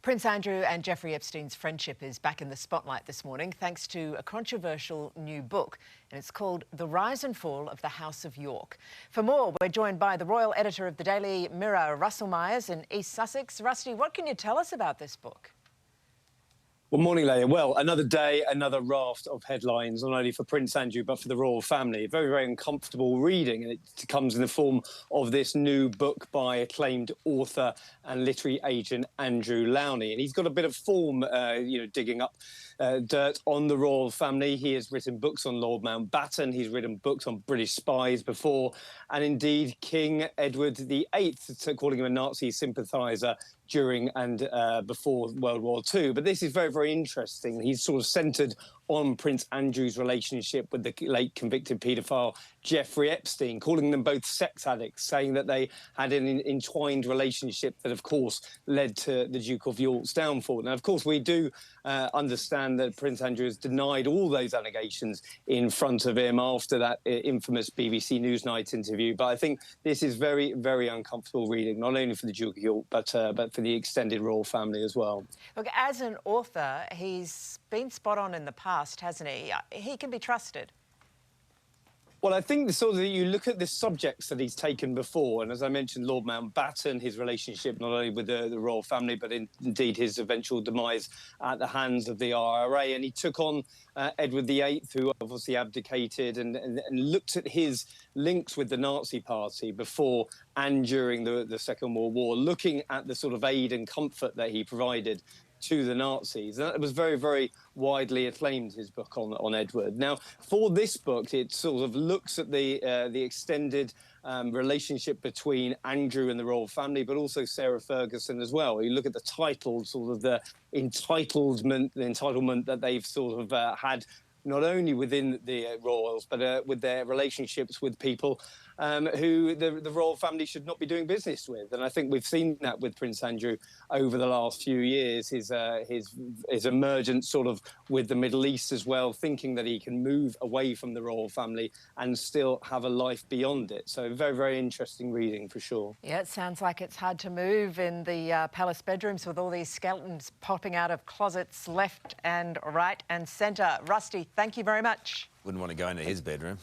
Prince Andrew and Jeffrey Epstein's friendship is back in the spotlight this morning thanks to a controversial new book, and it's called The Rise and Fall of the House of York. For more, we're joined by the royal editor of the Daily Mirror, Russell Myers in East Sussex. Rusty, what can you tell us about this book? Well, morning, Leah. Well, another day, another raft of headlines, not only for Prince Andrew, but for the royal family. Very, very uncomfortable reading. And it comes in the form of this new book by acclaimed author and literary agent Andrew Lowney. And he's got a bit of form, digging up dirt on the royal family. He has written books on Lord Mountbatten. He's written books on British spies before. And indeed, King Edward VIII, calling him a Nazi sympathiser during and before World War II. But this is very, very interesting. He's sort of centred on Prince Andrew's relationship with the late convicted paedophile Jeffrey Epstein, calling them both sex addicts, saying that they had an entwined relationship that, of course, led to the Duke of York's downfall. Now, of course, we do understand that Prince Andrew has denied all those allegations in front of him after that infamous BBC Newsnight interview. But I think this is very, very uncomfortable reading, not only for the Duke of York, but for the extended royal family as well. Look, as an author, he's been spot on in the past, hasn't he? He can be trusted. Well, I think you look at the subjects that he's taken before, and as I mentioned, Lord Mountbatten, his relationship not only with the royal family, but indeed his eventual demise at the hands of the IRA. And he took on Edward VIII, who obviously abdicated, and looked at his links with the Nazi Party before and during the Second World War, looking at the sort of aid and comfort that he provided to the Nazis. And that was very, very widely acclaimed, his book on Edward. Now, for this book, it sort of looks at the extended relationship between Andrew and the royal family, but also Sarah Ferguson as well. You look at the title, sort of the entitlement that they've sort of had, not only within the royals, but with their relationships with people who the royal family should not be doing business with. And I think we've seen that with Prince Andrew over the last few years, his emergence sort of with the Middle East as well, thinking that he can move away from the royal family and still have a life beyond it. So very, very interesting reading for sure. Yeah, it sounds like it's hard to move in the palace bedrooms with all these skeletons popping out of closets left and right and centre. Rusty, thank you very much. Wouldn't want to go into his bedroom.